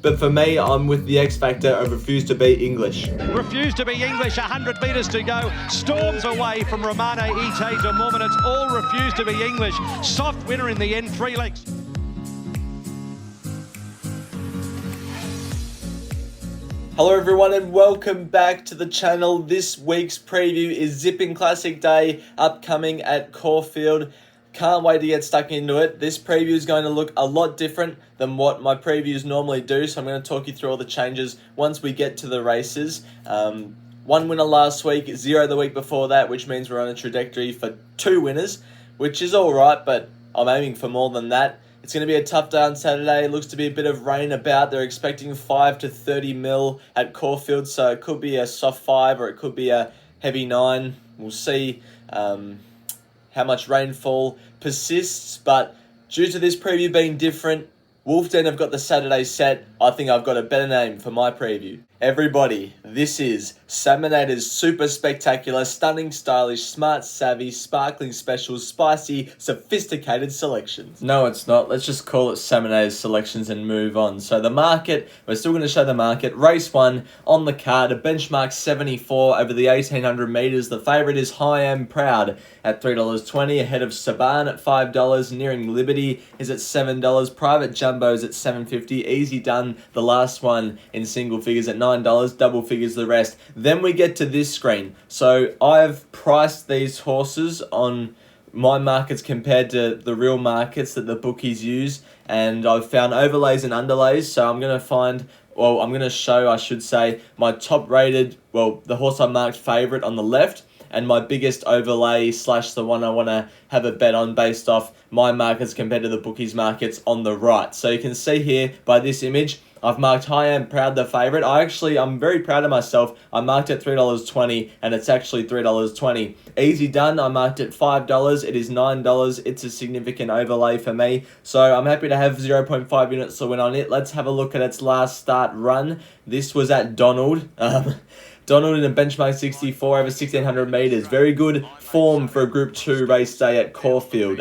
but for me, I'm with the X factor of Refuse to Be English. Refuse to Be English, 100 metres to go. Storms away from Romane Ite de Mormon. It's all Refuse to Be English. Soft winner in the end, 3 lengths. Hello everyone and welcome back to the channel. This week's preview is Zipping Classic Day upcoming at Caulfield. Can't wait to get stuck into it. This preview is going to look a lot different than what my previews normally do, so I'm going to talk you through all the changes once we get to the races. One winner last week, 0 the week before that, which means we're on a trajectory for 2 winners, which is alright, but I'm aiming for more than that. It's going to be a tough day on Saturday. It looks to be a bit of rain about. They're expecting 5 to 30 mil at Caulfield, so it could be a soft 5 or it could be a heavy 9. We'll see how much rainfall persists, but due to this preview being different, Wolf Den have got the Saturday set. I think I've got a better name for my preview. Everybody, this is Saminator's super spectacular, stunning, stylish, smart, savvy, sparkling specials, spicy, sophisticated selections. No, it's not. Let's just call it Saminator's selections and move on. So the market, we're still going to show the market. Race 1 on the card, a benchmark 74 over the 1800 metres. The favourite is High Am Proud at $3.20, ahead of Saban at $5. Nearing Liberty is at $7. Private Jumbo is at $7.50. Easy Done, the last one in single figures at $9. Double figures the rest. Then we get to this screen. So I've priced these horses on my markets compared to the real markets that the bookies use, and I've found overlays and underlays. So I'm going to show, I should say, my top rated, the horse I marked favourite on the left, and my biggest overlay / the one I want to have a bet on based off my markets compared to the bookies markets on the right. So you can see here by this image, I've marked High Am Proud the favourite. I'm very proud of myself. I marked it $3.20 and it's actually $3.20. Easy Done, I marked it $5. It is $9. It's a significant overlay for me. So I'm happy to have 0.5 units to win on it. Let's have a look at its last start run. This was at Donald. Donald in a benchmark 64 over 1600 metres. Very good form for a Group 2 race day at Caulfield.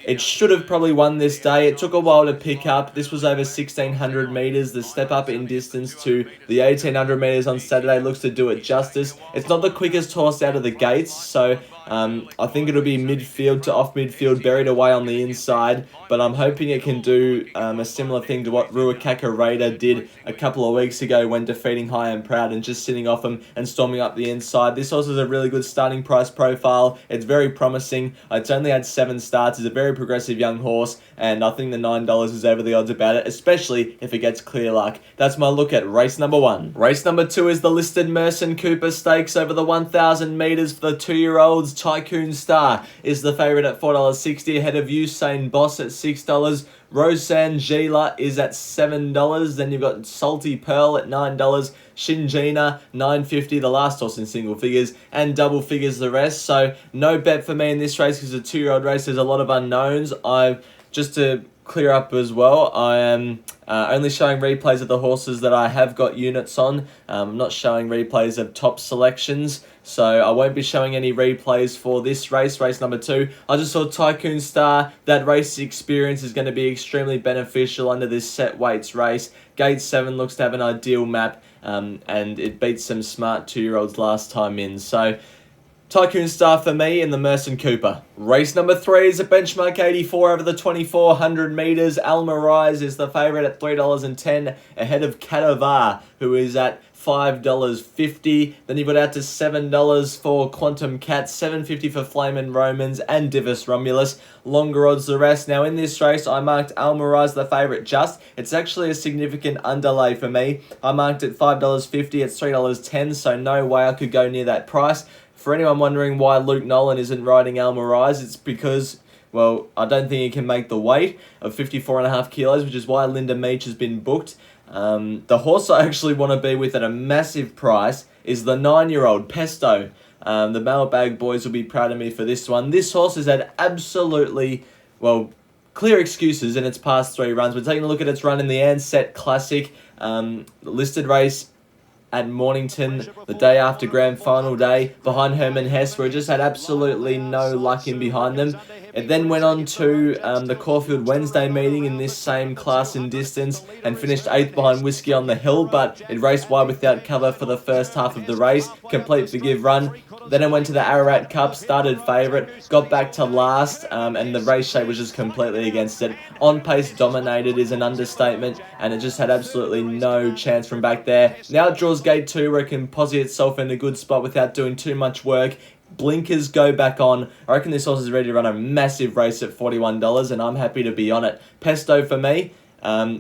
It should have probably won this day. It took a while to pick up. This was over 1600 metres. The step up in distance to the 1800 metres on Saturday looks to do it justice. It's not the quickest horse out of the gates, so I think it'll be midfield to off midfield, buried away on the inside, but I'm hoping it can do a similar thing to what Ruakaka Raider did a couple of weeks ago when defeating High and Proud and just sitting off him and storming up the inside. This horse has a really good starting price profile. It's very promising. It's only had 7 starts. It's a very progressive young horse, and I think the $9 is over the odds about it, especially if it gets clear luck. That's my look at race number 1. Race number 2 is the listed Merson Cooper Stakes over the 1,000 metres for the 2-year-olds. Tycoon Star is the favourite at $4.60, ahead of Usain Boss at $6. Roseanne Gila is at $7. Then you've got Salty Pearl at $9. Shinjina, $9.50, the last horse in single figures, and double figures the rest. So no bet for me in this race because it's a 2-year-old race. There's a lot of unknowns. Just to clear up as well, I am only showing replays of the horses that I have got units on. I'm not showing replays of top selections, so I won't be showing any replays for this race, race number 2. I just saw Tycoon Star. That race experience is going to be extremely beneficial under this set weights race. Gate 7 looks to have an ideal map, and it beats some smart 2-year-olds last time in. So Tycoon Star for me in the Merson Cooper. Race number 3 is a benchmark 84 over the 2400 metres. Almarise is the favourite at $3.10, ahead of Cadavar, who is at $5.50. Then you've got out to $7 for Quantum Cat, $7.50 for Flamin' Romans and Divus Romulus. Longer odds the rest. Now in this race, I marked Almarise the favourite just. It's actually a significant underlay for me. I marked it $5.50, it's $3.10, so no way I could go near that price. For anyone wondering why Luke Nolan isn't riding Almarise, it's because, I don't think he can make the weight of 54.5 kilos, which is why Linda Meach has been booked. The horse I actually want to be with at a massive price is the 9-year-old Pesto. The Mailbag boys will be proud of me for this one. This horse has had absolutely, clear excuses in its past 3 runs. We're taking a look at its run in the Ansett Classic, listed race at Mornington the day after grand final day behind Herman Hess, where it just had absolutely no luck in behind them. It then went on to the Caulfield Wednesday meeting in this same class in distance and finished 8th behind Whiskey on the Hill, but it raced wide without cover for the first half of the race. Complete forgive run. Then it went to the Ararat Cup, started favourite, got back to last, and the race shape was just completely against it. On pace dominated is an understatement, and it just had absolutely no chance from back there. Now it draws gate 2 where it can posit itself in a good spot without doing too much work. Blinkers go back on. I reckon this horse is ready to run a massive race at $41, and I'm happy to be on it. Pesto for me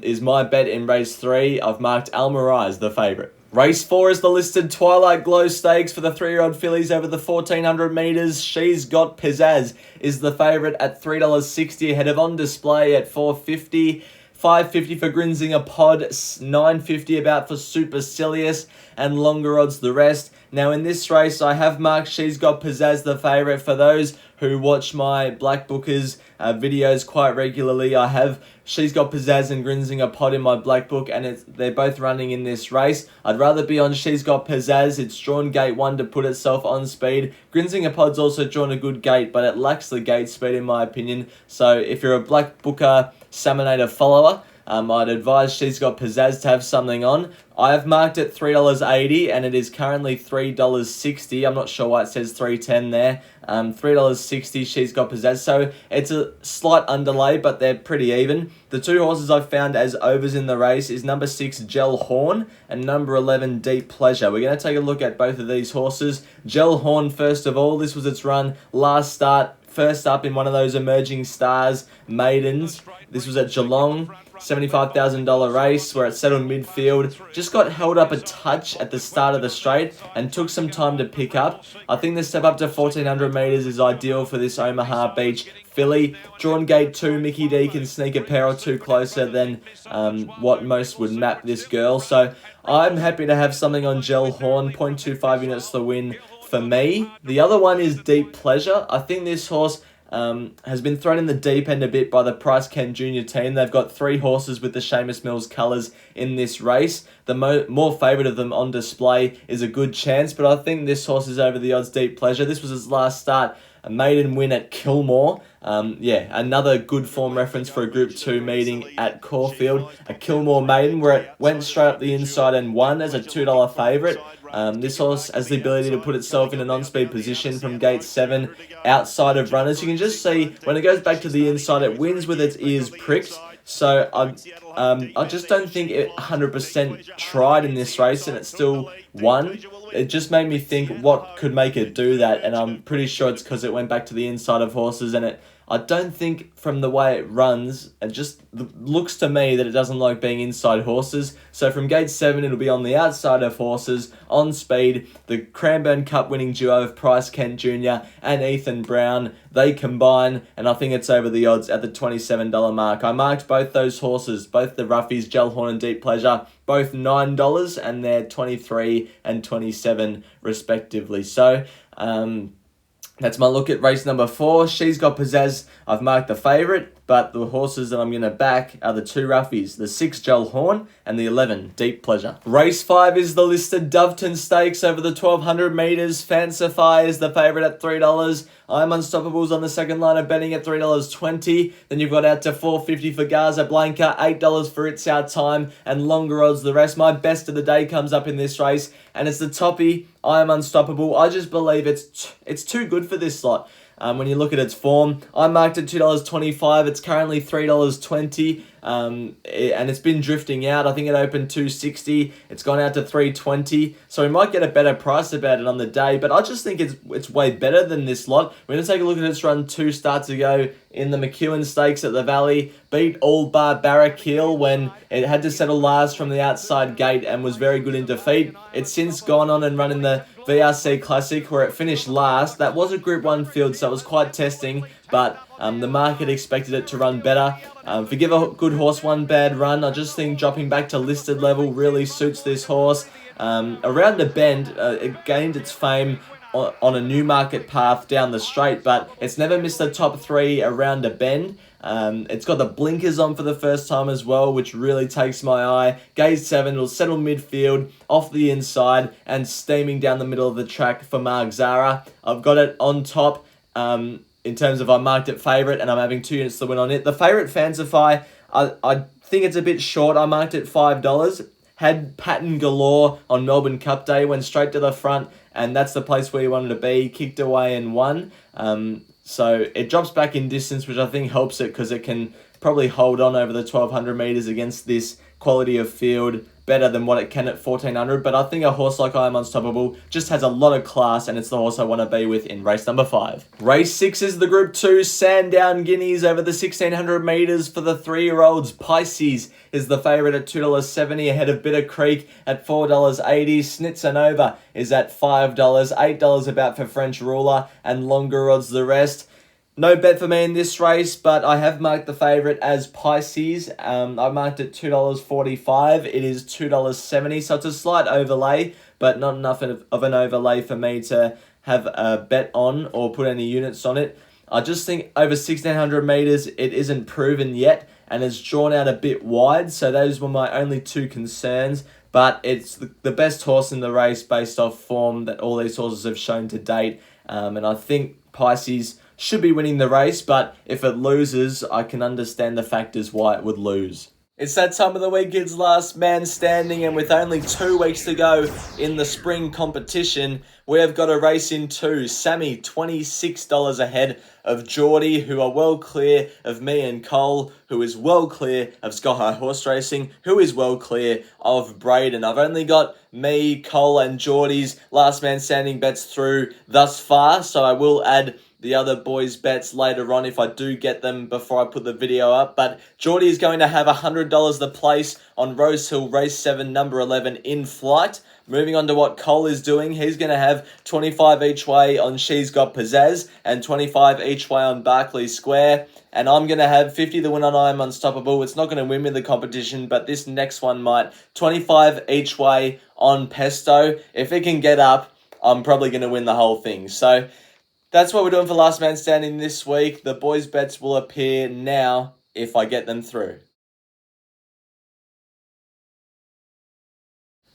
is my bet in race 3. I've marked Almarai as the favourite. Race 4 is the listed Twilight Glow Stakes for the 3-year-old fillies over the 1400 metres. She's Got Pizzazz is the favourite at $3.60 ahead of On Display at $4.50. $5.50 for Grinzinger Pod, $9.50 about for Supercilious, and longer odds the rest. Now in this race, I have marked She's Got Pizzazz the favourite. For those who watch my Black Bookers videos quite regularly, I have She's Got Pizzazz and Grinzinger Pod in my Black Book, and they're both running in this race. I'd rather be on She's Got Pizzazz. It's drawn gate 1 to put itself on speed. Grinzinger Pod's also drawn a good gate, but it lacks the gate speed in my opinion. So if you're a Black Booker Saminator follower, I'd advise She's Got Pizzazz to have something on. I have marked it $3.80 and it is currently $3.60. I'm not sure why it says $3.10 there. $3.60 She's Got Pizzazz. So it's a slight underlay, but they're pretty even. The two horses I've found as overs in the race is number 6 Gel Horn and number 11 Deep Pleasure. We're going to take a look at both of these horses. Gel Horn first of all. This was its run last start. First up in one of those Emerging Stars maidens. This was at Geelong. $75,000 race where it settled midfield. Just got held up a touch at the start of the straight and took some time to pick up. I think the step up to 1400 metres is ideal for this Omaha Beach filly. Drawn gate 2, Mickey D can sneak a pair or two closer than what most would map this girl. So I'm happy to have something on Gel Horn, 0.25 units to win for me. The other one is Deep Pleasure. I think this horse has been thrown in the deep end a bit by the Price Ken Jr. team. They've got 3 horses with the Seamus Mills colours in this race. The more favoured of them On Display is a good chance, but I think this horse is over the odds. Deep Pleasure. This was his last start, a maiden win at Kilmore. Another good form reference for a Group 2 meeting at Caulfield. A Kilmore maiden where it went straight up the inside and won as a $2 favourite. This horse has the ability to put itself in an on-speed position from gate 7 outside of runners. You can just see when it goes back to the inside, it wins with its ears pricked. So I just don't think it 100% tried in this race and it still won. It just made me think what could make it do that, and I'm pretty sure it's because it went back to the inside of horses, and I don't think from the way it runs, it just looks to me that it doesn't like being inside horses. So from gate 7, it'll be on the outside of horses, on speed. The Cranbourne Cup winning duo of Price Kent Jr. and Ethan Brown, they combine, and I think it's over the odds at the $27 mark. I marked both those horses, both the Roughies, Gel Horn and Deep Pleasure, both $9, and they're 23 and 27 respectively. So, that's my look at race number 4. She's Got Pizzazz. I've marked the favourite, but the horses that I'm going to back are the 2 Roughies, the 6 Gel Horn and the 11 Deep Pleasure. Race 5 is the listed Doveton Stakes over the 1200 metres. Fancify is the favourite at $3. I'm Unstoppables on the second line of betting at $3.20. Then you've got out to $4.50 for Gaza Blanca, $8 for It's Our Time, and longer odds the rest. My best of the day comes up in this race, and it's the toppy, I Am Unstoppable. I just believe it's too good for this slot. When you look at its form, I marked it $2.25. It's currently $3.20. And it's been drifting out. I think it opened $2.60. It's gone out to $3.20. So we might get a better price about it on the day, but I just think it's way better than this lot. We're going to take a look at its run 2 starts ago in the McEwen Stakes at the Valley. Beat all bar Barrackeel when it had to settle last from the outside gate and was very good in defeat. It's since gone on and run in the VRC Classic where it finished last. That was a Group 1 field, so it was quite testing, but the market expected it to run better. Forgive a good horse one bad run. I just think dropping back to listed level really suits this horse. Around the bend, it gained its fame on a Newmarket path down the straight, but it's never missed the top 3 around a bend. It's got the blinkers on for the first time as well, which really takes my eye. Gate 7, it'll settle midfield, off the inside, and steaming down the middle of the track for Mark Zara. I've got it on top. in terms of I marked it favourite and I'm having 2 units to win on it. The favourite Fancify, I think it's a bit short. I marked it $5. Had pattern galore on Melbourne Cup Day, went straight to the front, and that's the place where you wanted to be. Kicked away and won. So it drops back in distance, which I think helps it because it can probably hold on over the 1200 metres against this quality of field better than what it can at 1400. But I think a horse like I Am Unstoppable just has a lot of class, and it's the horse I want to be with in race number 5. Race 6 is the Group 2 Sandown Guineas over the 1600 metres for the 3-year-olds. Pisces is the favourite at $2.70 ahead of Bitter Creek at $4.80. Snitsanova is at $5, $8 about for French Ruler, and longer odds the rest. No bet for me in this race, but I have marked the favourite as Pisces. I marked it $2.45. It is $2.70, so it's a slight overlay, but not enough of an overlay for me to have a bet on or put any units on it. I just think over 1600 metres, it isn't proven yet, and it's drawn out a bit wide, so those were my only 2 concerns. But it's the best horse in the race based off form that all these horses have shown to date, and I think Pisces should be winning the race, but if it loses, I can understand the factors why it would lose. It's that time of the week, it's last man standing, and with only 2 weeks to go in the spring competition, we have got a race in 2. Sammy, $26 ahead of Geordie, who are well clear of me and Cole, who is well clear of Sky High Horse Racing, who is well clear of Braden. I've only got me, Cole, and Geordie's last man standing bets through thus far, so I will add the other boys' bets later on if I do get them before I put the video up. But Geordie is going to have $100 the place on Rose Hill Race 7, number 11, In Flight. Moving on to what Cole is doing, he's going to have 25 each way on She's Got Pizzazz and 25 each way on Barclay Square. And I'm going to have 50 to win on I Am Unstoppable. It's not going to win me the competition, but this next one might. 25 each way on Pesto. If it can get up, I'm probably going to win the whole thing. So that's what we're doing for Last Man Standing this week. The boys' bets will appear now if I get them through.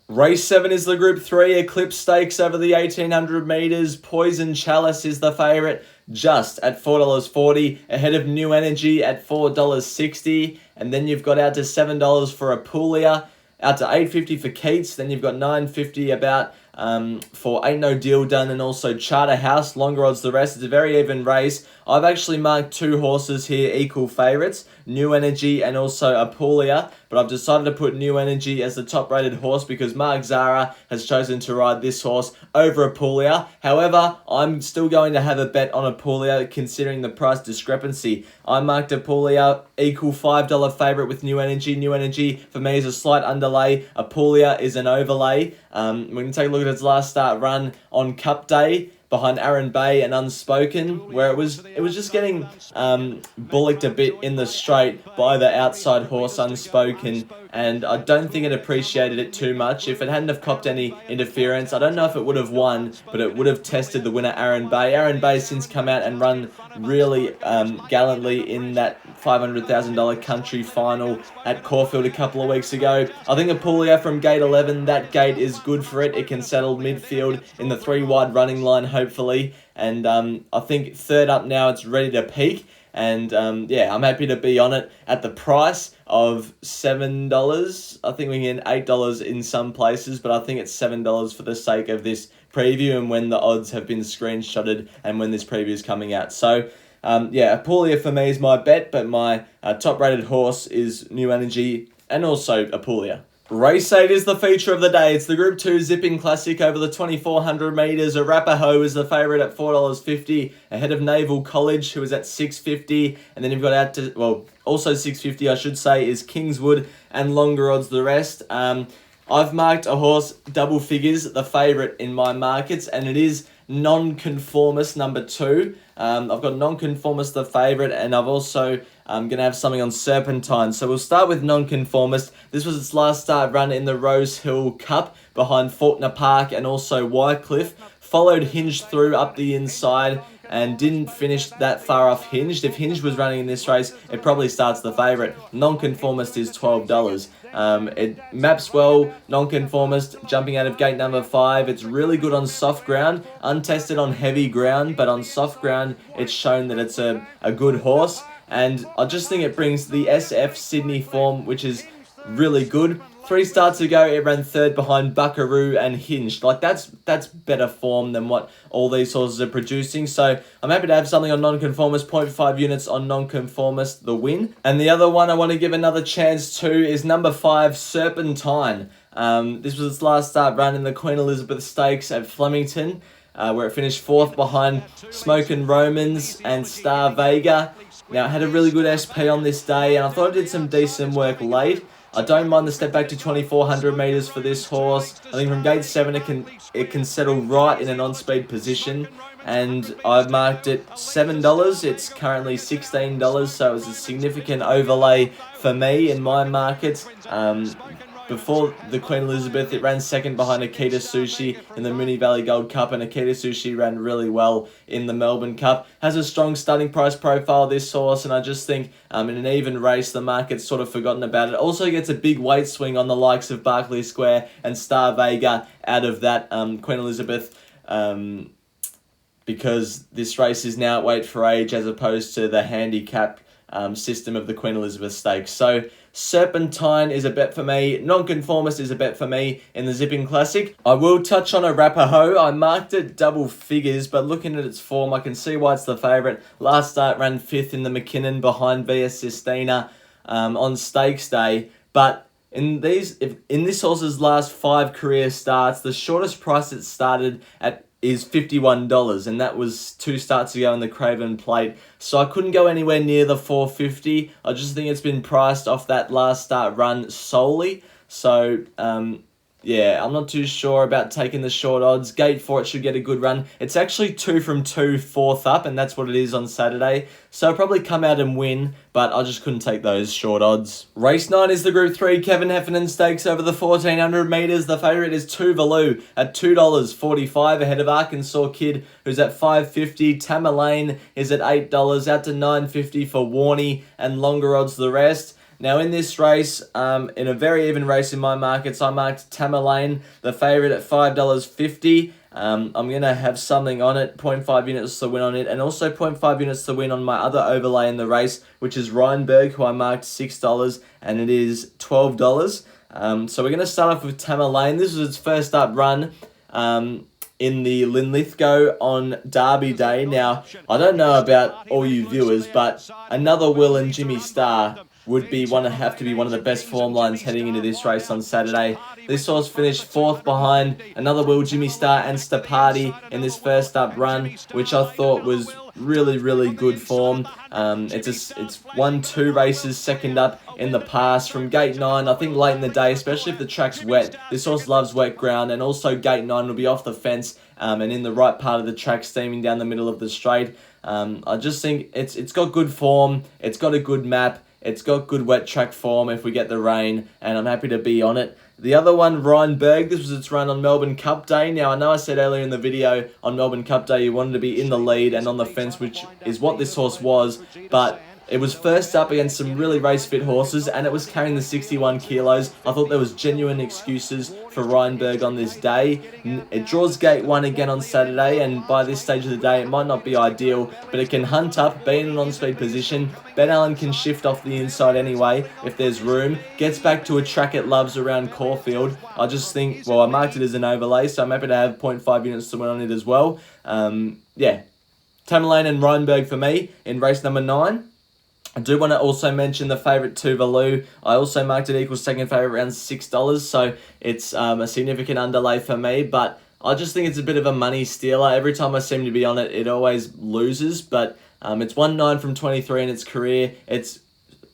Race 7 is the Group 3 Eclipse Stakes over the 1800 metres. Poison Chalice is the favourite, just at $4.40, ahead of New Energy at $4.60. And then you've got out to $7 for Apulia, out to $8.50 for Keats. Then you've got $9.50 about for Ain't No Deal Done, and also Charterhouse. Longer odds the rest. It's a very even race. I've actually marked 2 horses here equal favourites, New Energy and also Apulia, but I've decided to put New Energy as the top rated horse because Mark Zara has chosen to ride this horse over Apulia. However, I'm still going to have a bet on Apulia considering the price discrepancy. I marked Apulia equal $5 favourite with New Energy. New Energy for me is a slight underlay. Apulia is an overlay. We can take a look at its last start run on Cup Day behind Aaron Bay and Unspoken, where it was just getting bullocked a bit in the straight by the outside horse Unspoken, and I don't think it appreciated it too much. If it hadn't have copped any interference, I don't know if it would have won, but it would have tested the winner Aaron Bay. Aaron Bay since come out and run really gallantly in that $500,000 country final at Caulfield a couple of weeks ago. I think Apulia from gate 11, that gate is good for it. It can settle midfield in the 3 wide running line hopefully, and I think third up now it's ready to peak, and yeah, I'm happy to be on it at the price of $7. I think we can get $8 in some places, but I think it's $7 for the sake of this preview and when the odds have been screenshotted and when this preview is coming out. So yeah, Apulia for me is my bet, but my top rated horse is New Energy and also Apulia. Race 8 is the feature of the day. It's the Group 2 Zipping Classic over the 2400 metres. Arapaho is the favourite at $4.50, ahead of Naval College, who is at $6.50. And then you've got out to, well, also $6.50, I should say, is Kingswood and longer odds the rest. I've marked a horse double figures, the favourite in my markets, and it is Nonconformist number 2. I've got Nonconformist the favourite, and I've also going to have something on Serpentine. So we'll start with Nonconformist. This was its last start run in the Rose Hill Cup behind Faulkner Park and also Wycliffe. Followed Hinged through up the inside and didn't finish that far off Hinged. If Hinged was running in this race, it probably starts the favourite. Nonconformist is $12. It maps well, nonconformist, jumping out of gate number 5. It's really good on soft ground, untested on heavy ground, but on soft ground, it's shown that it's a good horse. And I just think it brings the SF Sydney form, which is really good. 3 starts ago, it ran 3rd behind Buckaroo and Hinged. Like, that's better form than what all these horses are producing. So I'm happy to have something on nonconformist, 0.5 units on nonconformist, the win. And the other one I want to give another chance to is number 5, Serpentine. This was its last start run in the Queen Elizabeth Stakes at Flemington, where it finished 4th behind Smokin' Romans and Star Vega. Now, it had a really good SP on this day, and I thought it did some decent work late. I don't mind the step back to 2,400 metres for this horse. I think from gate 7 it can settle right in an on-speed position. And I've marked it $7. It's currently $16, so it was a significant overlay for me in my markets. Before the Queen Elizabeth, it ran 2nd behind Akita Sushi in the Moonee Valley Gold Cup, and Akita Sushi ran really well in the Melbourne Cup. Has a strong starting price profile, this horse, and I just think in an even race, the market's sort of forgotten about it. Also gets a big weight swing on the likes of Berkeley Square and Star Vega out of that Queen Elizabeth, because this race is now at weight for age as opposed to the handicap system of the Queen Elizabeth Stakes. So Serpentine is a bet for me. Nonconformist is a bet for me in the Zipping Classic. I will touch on Arapaho. I marked it double figures, but looking at its form, I can see why it's the favourite. Last start ran 5th in the McKinnon behind Via Sistina on Stakes Day. But in this horse's last 5 career starts, the shortest price it started at is $51, and that was 2 starts ago in the Craven Plate. So I couldn't go anywhere near the $450. I just think it's been priced off that last start run solely. So yeah, I'm not too sure about taking the short odds. Gate 4, it should get a good run. It's actually 2 from 2, 4th up, and that's what it is on Saturday. So I'll probably come out and win, but I just couldn't take those short odds. Race 9 is the Group 3 Kevin Heffernan Stakes over the 1,400 metres. The favourite is Tuvalu at $2.45 ahead of Arkansas Kid, who's at $5.50. Tamerlane is at $8, out to $9.50 for Warney, and longer odds the rest. Now, in this race, in a very even race in my markets, I marked Tamerlane, the favourite, at $5.50. I'm going to have something on it, 0.5 units to win on it, and also 0.5 units to win on my other overlay in the race, which is Rheinberg, who I marked $6, and it is $12. So we're going to start off with Tamerlane. This was its first up run in the Linlithgow on Derby Day. Now, I don't know about all you viewers, but Another Will and Jimmy Starr would have to be one of the best form lines heading into this race on Saturday. This horse finished 4th behind Another Will, Jimmy Starr and Stapati in this first up run, which I thought was really, really good form. It's won 2 races second up in the past from gate 9. I think late in the day, especially if the track's wet, this horse loves wet ground, and also gate 9 will be off the fence and in the right part of the track, steaming down the middle of the straight. I just think it's got good form, it's got a good map, it's got good wet track form if we get the rain, and I'm happy to be on it. The other one, Rheinberg, this was its run on Melbourne Cup Day. Now, I know I said earlier in the video on Melbourne Cup Day you wanted to be in the lead and on the fence, which is what this horse was, but it was first up against some really race-fit horses, and it was carrying the 61 kilos. I thought there was genuine excuses for Rheinberg on this day. It draws gate 1 again on Saturday, and by this stage of the day, it might not be ideal, but it can hunt up, be in an on-speed position. Ben Allen can shift off the inside anyway, if there's room. Gets back to a track it loves around Caulfield. I just think, well, I marked it as an overlay, so I'm happy to have 0.5 units to win on it as well. Yeah, Tamerlane and Rheinberg for me in race number 9. I do want to also mention the favourite Tuvalu. I also marked it equal second favourite around $6, so it's a significant underlay for me, but I just think it's a bit of a money stealer. Every time I seem to be on it, it always loses, but it's won 9 from 23 in its career. Its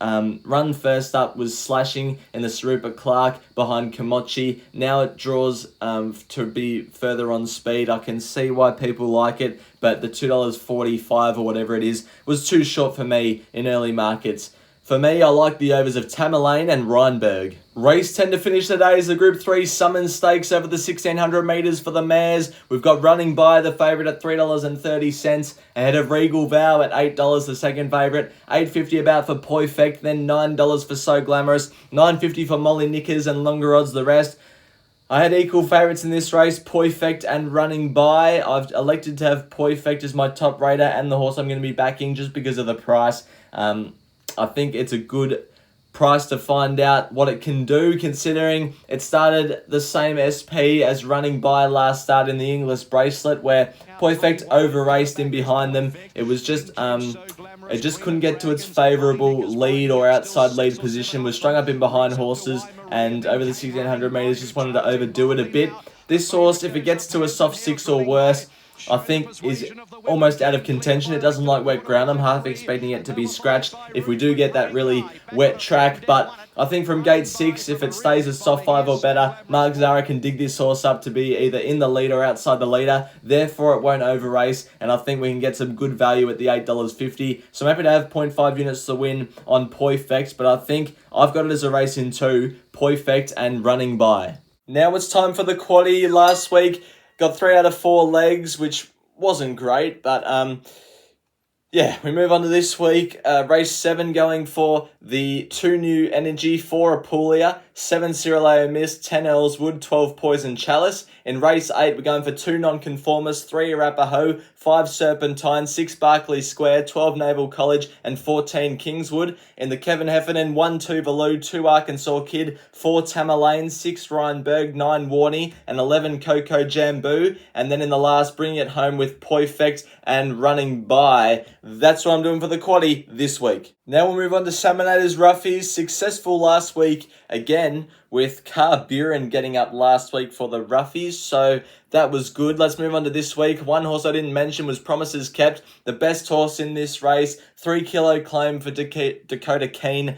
run first up was slashing in the Sarupa Clark behind Komochi. Now it draws to be further on speed. I can see why people like it, but the $2.45 or whatever it is was too short for me in early markets. For me, I like the overs of Tamerlane and Rheinberg. Race 10 to finish the day is the Group 3 Summon Stakes over the 1600 metres for the mares. We've got Running By, the favourite at $3.30, ahead of Regal Vow at $8, the second favourite, $8.50 about for Poifect, then $9 for So Glamorous, $9.50 for Molly Knickers and longer odds the rest. I had equal favourites in this race, Poifect and Running By. I've elected to have Poifect as my top rater and the horse I'm going to be backing just because of the price. I think it's a good price to find out what it can do, considering it started the same SP as Running By last start in the English Bracelet, where Poifect over-raced in behind them. It was just it just couldn't get to its favourable lead or outside lead position, was strung up in behind horses, and over the 1600 metres just wanted to overdo it a bit. This horse, if it gets to a soft 6 or worse, I think is almost out of contention. It doesn't like wet ground. I'm half expecting it to be scratched if we do get that really wet track. But I think from gate 6, if it stays a soft 5 or better, Mark Zara can dig this horse up to be either in the lead or outside the leader. Therefore, it won't over race. And I think we can get some good value at the $8.50. So I'm happy to have 0.5 units to win on Poifect. But I think I've got it as a race in 2, Poifect and Running By. Now it's time for the Quaddie. Last week, got 3 out of 4 legs, which wasn't great, but yeah, we move on to this week. Race 7 going for the 2 New Energy, 4 Apulia, 7 Cyrileo Mist, 10 Earlswood, 12 Poison Chalice. In race 8, we're going for 2 Nonconformists, 3 Arapaho, 5 Serpentine, 6 Barclay Square, 12 Naval College, and 14 Kingswood. In the Kevin Heffernan, 1 Tuvalu, 2 Arkansas Kid, 4 Tamerlane, 6 Rheinberg, 9 Warney, and 11 Coco Jambu. And then in the last, bringing it home with Poifect and Running By. That's what I'm doing for the Quaddie this week. Now we'll move on to Saminator's Roughies. Successful last week again with Carburin getting up last week for the Roughies. So that was good. Let's move on to this week. One horse I didn't mention was Promises Kept. The best horse in this race. 3 kilo claim for Dakota Keene.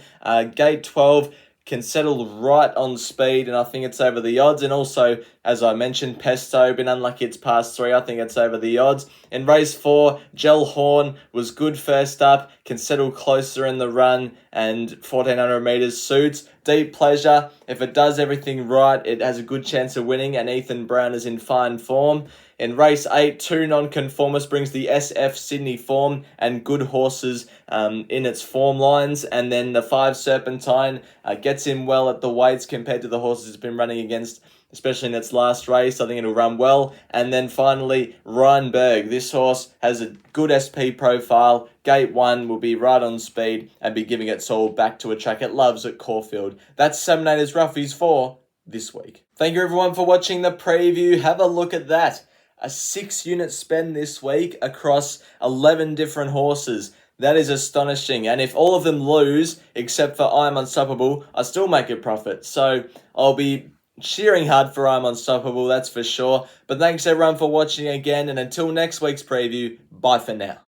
Gate 12. Can settle right on speed, and I think it's over the odds. And also, as I mentioned, Pesto, been unlucky it's past 3. I think it's over the odds. In race 4, Gel Horn was good first up, can settle closer in the run, and 1400 metres suits. Deep Pleasure, if it does everything right, it has a good chance of winning, and Ethan Brown is in fine form. In race 8, 2 Nonconformists brings the SF Sydney form and good horses in its form lines. And then the 5 Serpentine gets in well at the weights compared to the horses it's been running against, especially in its last race. I think it'll run well. And then finally, Rheinberg. This horse has a good SP profile. Gate 1 will be right on speed and be giving its all back to a track it loves at Caulfield. That's Saminator's Roughies for this week. Thank you everyone for watching the preview. Have a look at that. A 6-unit spend this week across 11 different horses. That is astonishing. And if all of them lose, except for I'm Unstoppable, I still make a profit. So I'll be cheering hard for I'm Unstoppable, that's for sure. But thanks everyone for watching again. And until next week's preview, bye for now.